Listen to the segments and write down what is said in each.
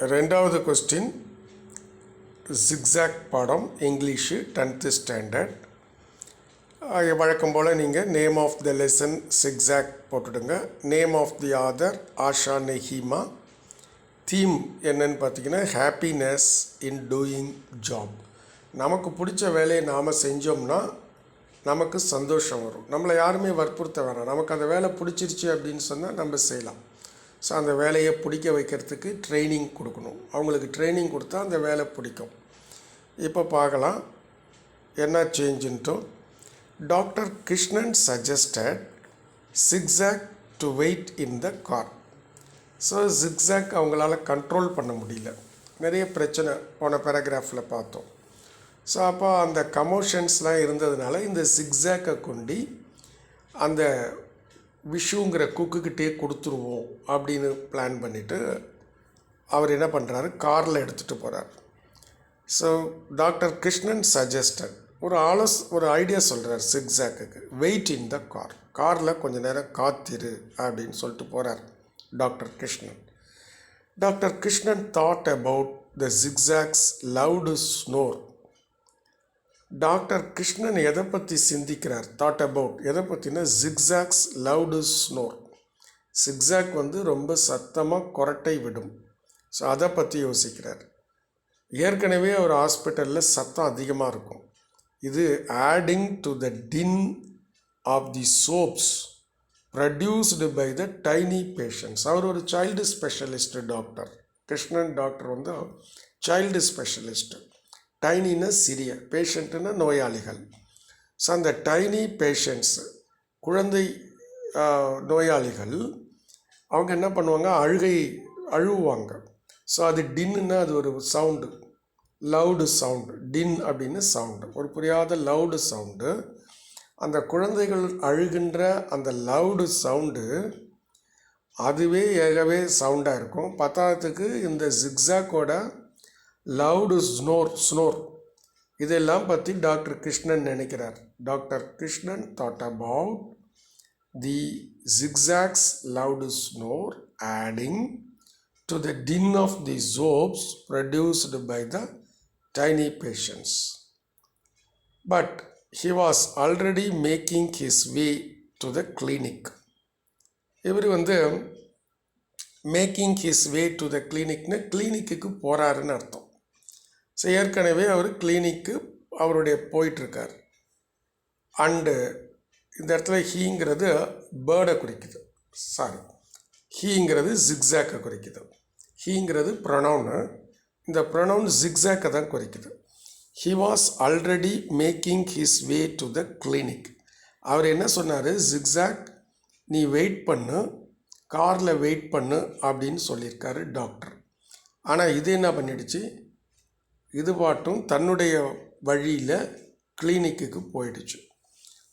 ரெண்டாவது question Zigzag பாடம் English 10th standard. வழக்கம் போல் நீங்கள் name of the lesson Zigzag போட்டுடுங்க. Name of the author Asha Nehemiah. Theme என்னன்னு பார்த்தீங்கன்னா ஹாப்பினஸ் இன் டூயிங் ஜாப். நமக்கு பிடிச்ச வேலையை நாம் செஞ்சோம்னா நமக்கு சந்தோஷம் வரும். நம்மளை யாருமே வற்புறுத்த வேணாம். நமக்கு அந்த வேலை பிடிச்சிருச்சு அப்படின்னு சொன்னால் நம்ம செய்யலாம். ஸோ அந்த வேலையை பிடிக்க வைக்கிறதுக்கு ட்ரைனிங் கொடுக்கணும். அவங்களுக்கு ட்ரைனிங் கொடுத்தா அந்த வேலை பிடிக்கும். இப்போ பார்க்கலாம் என்ன சேஞ்சுன்ட்டு. Doctor Krishnan suggested Zigzag to wait in the car. So Zigzag அவங்களால கண்ட்ரோல் பண்ண முடியல. நிறைய பிரச்சனை போன பேராகிராஃபில் பார்த்தோம். ஸோ அப்போ அந்த கமோஷன்ஸ்லாம் இருந்ததுனால இந்த ஜிக்ஸாக்கை கொண்டு அந்த விஷுங்கிற குக்குக்கிட்டே கொடுத்துருவோம் அப்படின்னு பிளான் பண்ணிவிட்டு அவர் என்ன பண்ணுறாரு, காரில் எடுத்துகிட்டு போகிறார். ஸோ டாக்டர் கிருஷ்ணன் சஜஸ்டட் ஒரு ஐடியா சொல்கிறார் ஜிக்ஸாக்கு. Wait in the car. காரில் கொஞ்சம் நேரம் காத்திரு அப்படின்னு சொல்லிட்டு போகிறார் doctor Krishnan. Doctor Krishnan thought about the zigzags loud snore. Doctor Krishnan எதை பற்றி சிந்திக்கிறார்? தாட் அபவுட் எதை பற்றினா ஜிக்ஸாக்ஸ் லவுடு ஸ்னோர். ஜிக்ஸாக் ரொம்ப சத்தமாக கொரட்டை விடும். ஸோ அதை பற்றி யோசிக்கிறார். ஏற்கனவே ஒரு ஹாஸ்பிட்டலில் சத்தம் அதிகமாக இருக்கும். இது adding to the din of the sobs produced by the tiny patients. அவர் ஒரு child specialist doctor. Krishnan doctor child specialist. டைனின்னா சிறிய, பேஷண்ட்டுன்னா நோயாளிகள். ஸோ அந்த டைனி பேஷண்ட்ஸ், குழந்தை நோயாளிகள், அவங்க என்ன பண்ணுவாங்க, அழுவாங்க. ஸோ அது டின்னுன்னா அது ஒரு சவுண்டு, லவுடு சவுண்டு. டின் அப்படின்னு சவுண்டு, ஒரு புரியாத லவுடு சவுண்டு. அந்த குழந்தைகள் அழுகின்ற அந்த லவுடு சவுண்டு அதுவே ஏகவே சவுண்டாக இருக்கும். பத்தாவதுக்கு இந்த ஜிக்ஸாக்கோட லவுடு ஸ்னோர் இதெல்லாம் பற்றி டாக்டர் கிருஷ்ணன் நினைக்கிறார். Doctor Krishnan thought about the zigzags loud snore adding to the din of the sobs produced by the tiny patients. But he was already making his way to the clinic. இவர் making his way to the கிளினிக்னு கிளினிக்கு போகிறாருன்னு அர்த்தம். So ஏற்கனவே அவர் கிளினிக்கு அவருடைய போயிட்டுருக்கார். And இந்த இடத்துல ஹீங்கிறது பேர்டை குறிக்குது. ஹீங்கிறது ஜிக்ஸாக்கை குறிக்குது. ஹீங்கிறது ப்ரொனவுனு. இந்த ப்ரொனவுன் ஜிக்ஸாக்கை தான் குறிக்குது. He was already making his way to the clinic. அவர் என்ன சொன்னார், ஜிக்ஸாக் நீ வெயிட் பண்ணு, காரில் வெயிட் பண்ணு அப்படின்னு சொல்லியிருக்காரு டாக்டர். ஆனால் இது என்ன பண்ணிடுச்சு, இது பாட்டும் தன்னுடைய வழியில் கிளினிக்கு போயிடுச்சு.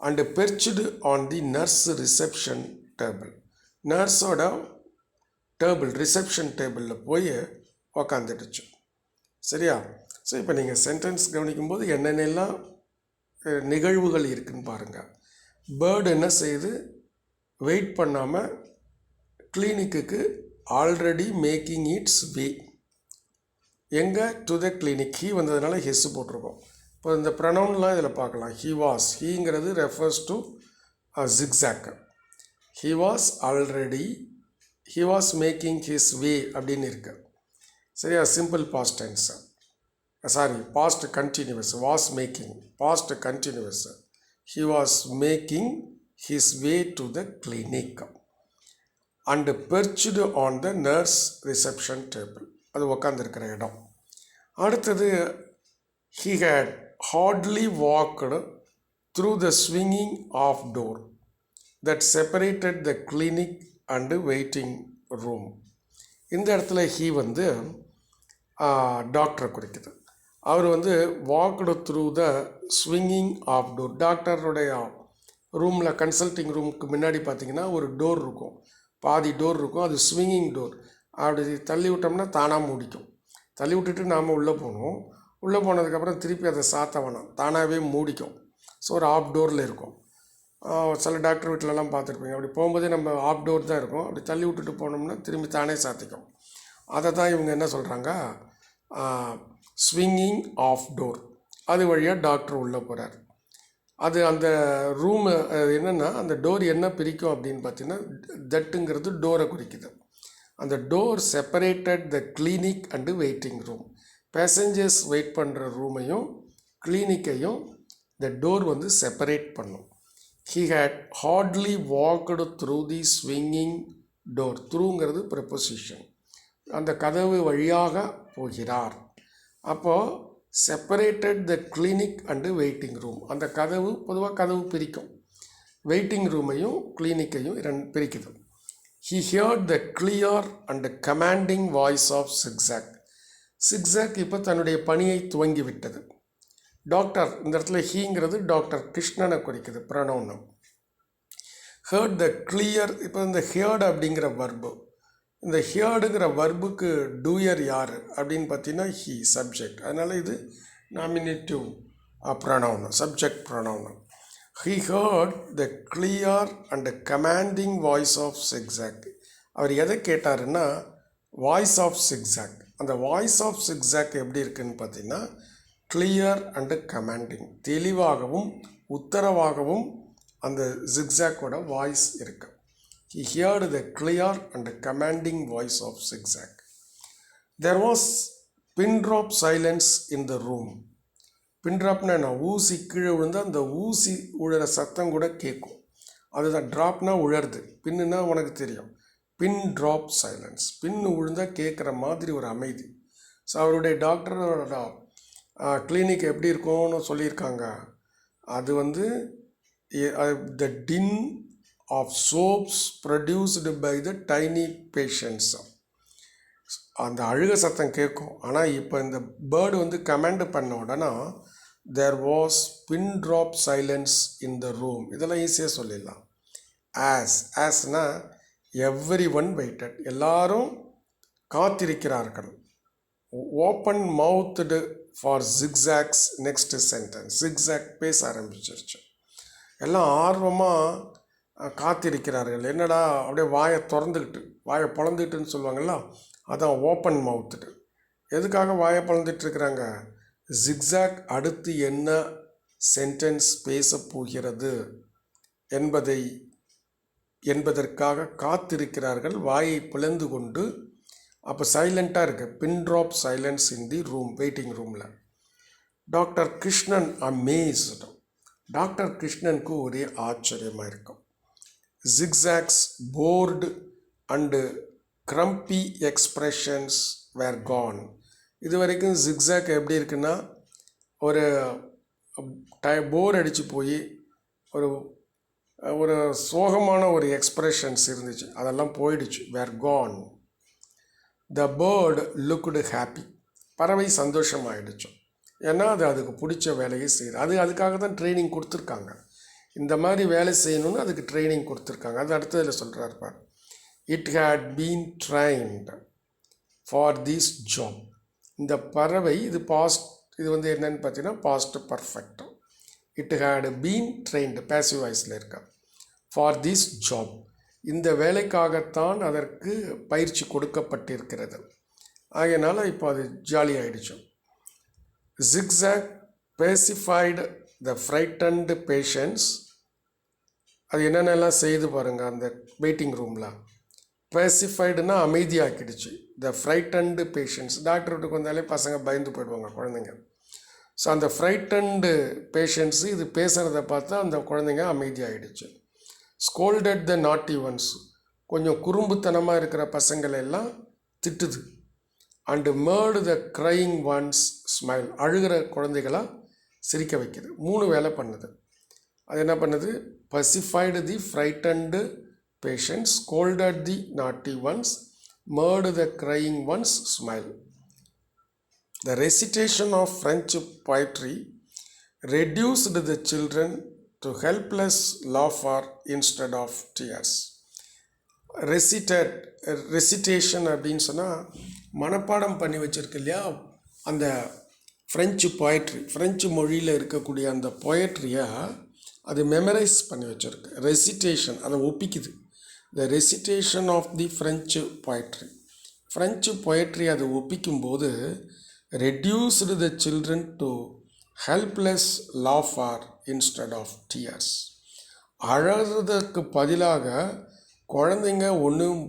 And perched on the nurse reception table. நர்ஸோட டேபிள், ரிசப்ஷன் டேபிளில் போய் உக்காந்துடுச்சு. சரியா? ஸோ இப்போ நீங்கள் சென்டென்ஸ் கவனிக்கும்போது என்னென்னலாம் நிகழ்வுகள் இருக்குதுன்னு பாருங்கள். பேர்டு என்ன செய்யுது, வெயிட் பண்ணாமல் கிளினிக்கு ஆல்ரெடி மேக்கிங் இட்ஸ் வே. எங்கே? To the clinic. ஹீ வந்ததுனால ஹெஸ் போட்டிருக்கோம். இப்போ இந்த ப்ரொனவுன்லாம் இதில் பார்க்கலாம். ஹீ வாஸ், ஹீங்கிறது refers to Zigzag. He was making his way அப்படின்னு இருக்கு. சரியா? Simple past tense. Past continuous. Was making, past continuous. He was making his way to the clinic and perched on the nurse reception table. அது உக்காந்துருக்கிற இடம். அடுத்தது, he had hardly walked through the swinging off door that separated the clinic and waiting room. இந்த இடத்துல he டாக்டரை குறிக்குது. அவர் walked through the swinging off door. டாக்டருடைய ரூமில், consulting ரூமுக்கு முன்னாடி பார்த்தீங்கன்னா ஒரு டோர் இருக்கும், பாதி டோர் இருக்கும். அது ஸ்விங்கிங் டோர். அப்படி தள்ளி விட்டோம்னா தானாக மூடிக்கும். தள்ளி விட்டுட்டு நாம் உள்ளே போகணும். உள்ளே போனதுக்கப்புறம் திருப்பி அதை சாத்த வேணாம், தானாகவே மூடிக்கும். ஸோ ஒரு ஆஃப் டோரில் இருக்கும். சில டாக்டர் வீட்டிலலாம் பார்த்துருப்பீங்க. அப்படி போகும்போதே நம்ம ஆஃப் டோர் தான் இருக்கும். அப்படி தள்ளி விட்டுட்டு போனோம்னா திரும்பி தானே சாத்திக்கும். அதை தான் இவங்க என்ன சொல்கிறாங்க, ஸ்விங்கிங் ஆஃப் டோர். அது வழியாக டாக்டர் உள்ளே போகிறார். அது அந்த ரூமு என்னென்னா அந்த டோர் என்ன பிரிக்கும் அப்படின்னு பார்த்தீங்கன்னா, தட்டுங்கிறது டோரை குறிக்குது. அந்த door separated the clinic and waiting room. Passengers wait பண்ணுற ரூமையும் கிளினிக்கையும் இந்த டோர் வந்து செப்பரேட் பண்ணும். He had hardly walked through the swinging door. த்ரூங்கிறது ப்ரெப்போசிஷன். அந்த கதவு வழியாக போகிறார். அப்போது separated the clinic and waiting room. அந்த கதவு பொதுவாக கதவு பிரிக்கும், வெயிட்டிங் ரூமையும் கிளினிக்கையும் பிரிக்குது. He heard the clear and commanding voice of Zigzag. Zigzag இப்போ தன்னுடைய பணியை துவங்கிவிட்டது. டாக்டர் இந்த இடத்துல ஹீங்கிறது டாக்டர் கிருஷ்ணனை குறிக்குது, ப்ரொனவுன். ஹேர்ட் த கிளியர். இப்போ இந்த ஹியர்டு அப்படிங்கிற வர்பு, இந்த ஹியர்டுங்கிற வர்புக்கு டூயர் யார் அப்படின்னு பார்த்தீங்கன்னா ஹீ, சப்ஜெக்ட். அதனால் இது nominative pronoun, subject pronoun. He heard the clear and commanding voice of Zigzag. அவர் எதை கேட்டாருன்னா வாய்ஸ் ஆஃப் சிக்ஸாக். அந்த வாய்ஸ் ஆஃப் சிக்ஸாக் எப்படி இருக்குன்னு பார்த்தீங்கன்னா கிளியர் அண்டு கமாண்டிங், தெளிவாகவும் உத்தரவாகவும் அந்த ஜிக்ஸாக்கோட வாய்ஸ் இருக்கு. He heard the clear and commanding voice of Zigzag. There was pin drop silence in the room. பின்ட்ராப்னா என்ன, ஊசி கீழே விழுந்தால் அந்த ஊசி உழற சத்தம் கூட கேட்கும். அதுதான் ட்ராப்னா உழருது, பின்னுனா உனக்கு தெரியும். பின் ட்ராப் சைலன்ஸ், பின்னு விழுந்தால் கேட்குற மாதிரி ஒரு அமைதி. ஸோ அவருடைய டாக்டரோட கிளினிக் எப்படி இருக்கும்னு சொல்லியிருக்காங்க. அது வந்து the din of sobs produced by the tiny patients. அந்த அழுக சத்தம் கேட்கும். ஆனால் இப்போ இந்த பேர்டு வந்து கமாண்ட் பண்ண உடனே there was pin drop silence in the room. இதெல்லாம் ஈஸியாக சொல்லிடலாம். asனா everyone waited, எல்லாரும் காத்திருக்கிறார்கள். open mouthed for Zigzag's next sentence. Zigzag பேச ஆரம்பிச்சிருச்சு. எல்லாம் ஆர்வமாக காத்திருக்கிறார்கள். என்னடா அப்படியே வாயை திறந்துக்கிட்டு, வாயை பொழந்துக்கிட்டுன்னு சொல்லுவாங்கள்ல, அதான் ஓப்பன் மவுத்துடு. எதுக்காக வாயை பொழந்துட்டு இருக்கிறாங்க? ஜிக்ஸாக் அடுத்து என்ன சென்டென்ஸ் பேசப் போகிறது என்பதற்காக காத்திருக்கிறார்கள், வாயை பிளந்து கொண்டு. அப்போ சைலண்ட்டாக இருக்கு. Pin drop silence in the room, waiting ரூமில். Doctor Krishnan amazed. டாக்டர் கிருஷ்ணனுக்கு ஒரே ஆச்சரியமாக இருக்கும். Zigzag's bored and grumpy expressions were gone. இது வரைக்கும் ஜிக்ஸாக் எப்படி இருக்குன்னா, ஒரு போர் அடித்து போய் ஒரு சோகமான ஒரு எக்ஸ்ப்ரெஷன்ஸ் இருந்துச்சு, அதெல்லாம் போயிடுச்சு. வேர் கான். த பேர்டு லுக்டு ஹாப்பி. பறவை சந்தோஷமாயிடுச்சு. ஏன்னா அது அதுக்கு பிடிச்ச வேலையை செய்யுது. அதுக்காக தான் ட்ரைனிங் கொடுத்துருக்காங்க. இந்த மாதிரி வேலை செய்யணும்னு அதுக்கு ட்ரைனிங் கொடுத்துருக்காங்க. அது அடுத்ததில் சொல்கிறார் பார். It had been trained for this job. இந்த பறவை இது பாஸ்ட், இது வந்து என்னன்னு பார்த்தீங்கன்னா past perfect. It had been trained, passive வாய்ஸில் இருக்கா. ஃபார் திஸ் ஜாப், இந்த வேலைக்காகத்தான் அதற்கு பயிற்சி கொடுக்கப்பட்டிருக்கிறது. ஆகையினால இப்போ அது ஜாலி ஆகிடுச்சு. ஜிக்ஸாக் பேசிஃபைடு த ஃப்ரைட்டன்டு பேஷண்ட்ஸ். அது என்னென்னலாம் செய்து பாருங்கள் அந்த வெயிட்டிங் ரூமில். பேசிஃபைடுனா அமைதியாக்கிடுச்சு. த ஃப்ரைட்டன்டு பேஷண்ட்ஸ், டாக்டர் வீட்டுக்கு வந்தாலே பசங்க பயந்து போயிடுவாங்க, குழந்தைங்க. ஸோ அந்த ஃப்ரைட்டன்டு பேஷண்ட்ஸு இது பேசுகிறத பார்த்தா அந்த குழந்தைங்க அமைதியாகிடுச்சு. ஸ்கோல்டட் த நாட்டி ஒன்ஸ், கொஞ்சம் குறும்புத்தனமாக இருக்கிற பசங்களெல்லாம் திட்டுது. And made the crying ones smile, அழுகிற குழந்தைகளாக சிரிக்க வைக்குது. 3 வேலை பண்ணுது. அது என்ன பண்ணுது? பசிஃபைடு தி frightened patients, scolded the naughty ones, made the crying ones smile. The recitation of French poetry reduced the children to helpless laughter instead of tears. ரெசிட்டேஷன் அப்படின்னு சொன்னால் மனப்பாடம் பண்ணி வச்சுருக்கு இல்லையா, அந்த ஃப்ரெஞ்சு போயட்ரி, ஃப்ரெஞ்சு மொழியில் இருக்கக்கூடிய அந்த போயட்ரியை அது மெமரைஸ் பண்ணி வச்சுருக்கு. ரெசிட்டேஷன் அதை ஒப்பிக்குது. The recitation of the French poetry. French poetry அதை ஒப்பிக்கும்போது reduced the children to helpless laughter instead of tears. அழறதுக்கு பதிலாக குழந்தைங்க ஒன்றும்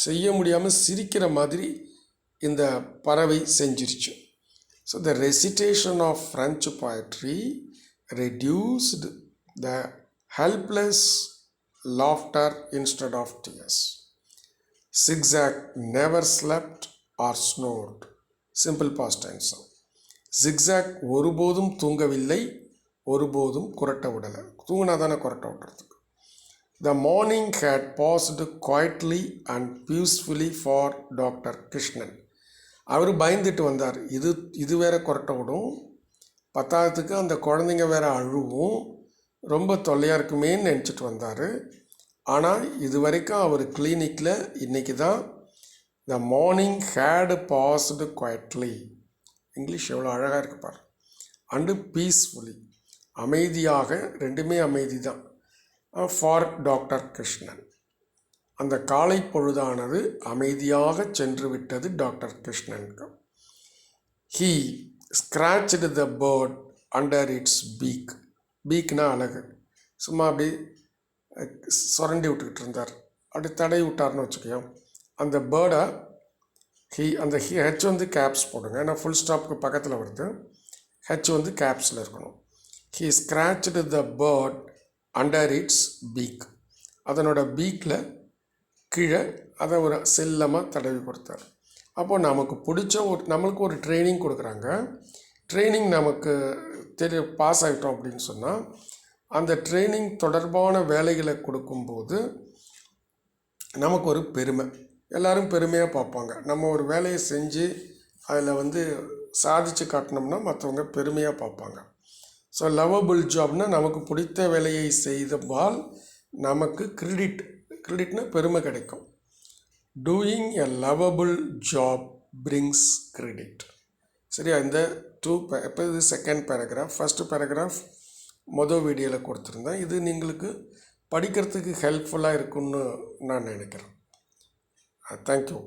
செய்ய முடியாமல் சிரிக்கிற மாதிரி இந்த பறவை செஞ்சிருச்சு. So the recitation of French poetry reduced the helpless laughter instead of tears. Zigzag never slept or snored. Simple past tense. Zigzag ஒருபோதும் தூங்கவில்லை, ஒருபோதும் குரட்ட விடலை. தூங்கினா தானே குரட்ட விடுறதுக்கு. The morning had passed quietly and peacefully for Dr. Krishnan. அவர் பயந்துட்டு வந்தார். இது வேற குரட்ட விடும், பத்தாவதுக்கு அந்த குழந்தைங்க வேற அழுவும், ரொம்ப தொல்லையாக இருக்குமேன்னு நினச்சிட்டு வந்தார். ஆனால் இது வரைக்கும் அவர் கிளினிக்கில் இன்றைக்கி தான் the morning had passed quietly. English எவ்வளோ அழகாக இருக்கு பாரு. அண்டு பீஸ்ஃபுல்லி, அமைதியாக, ரெண்டுமே அமைதி தான். For doctor Krishnan. அந்த காலை பொழுதானது அமைதியாக சென்று விட்டது டாக்டர் கிருஷ்ணனுக்கு. He scratched the bird under its beak. பீக்னா அழகு. சும்மா அப்படி சுரண்டி விட்டுக்கிட்டு இருந்தார். அப்படி தடை விட்டார்னு வச்சுக்கோ. அந்த பேர்டை அந்த ஹெச் வந்து கேப்ஸ் போடுங்க, ஏன்னா ஃபுல் ஸ்டாப்புக்கு பக்கத்தில் வருது. ஹெச் வந்து கேப்ஸில் இருக்கணும். He scratched the bird under its beak. அதனோட பீக்கில் கீழே அதை ஒரு செல்லமாக தடவி கொடுத்தார். அப்போது நமக்கு பிடிச்ச நம்மளுக்கு ஒரு ட்ரைனிங் கொடுக்குறாங்க. ட்ரைனிங் நமக்கு பாஸ் ஆகிட்டோம் அப்படின்னு சொன்னால் அந்த ட்ரைனிங் தொடர்பான வேலைகளை கொடுக்கும்போது நமக்கு ஒரு பெருமை. எல்லோரும் பெருமையாக பார்ப்பாங்க. நம்ம ஒரு வேலையை செஞ்சு அதில் வந்து சாதித்து காட்டினோம்னா மற்றவங்க பெருமையாக பார்ப்பாங்க. ஸோ லவபிள் ஜாப்னால் நமக்கு பிடித்த வேலையை செய்தால் நமக்கு கிரெடிட்னா பெருமை கிடைக்கும். Doing a lovable job brings credit. சரியா? இந்த இப்போ இது செகண்ட் பேராகிராஃப். ஃபஸ்ட்டு பேராகிராஃப் மொதல் வீடியோவில் கொடுத்துருந்தேன். இது நீங்களுக்கு படிக்கிறதுக்கு ஹெல்ப்ஃபுல்லாக இருக்குன்னு நான் நினைக்கிறேன். தேங்க்யூ.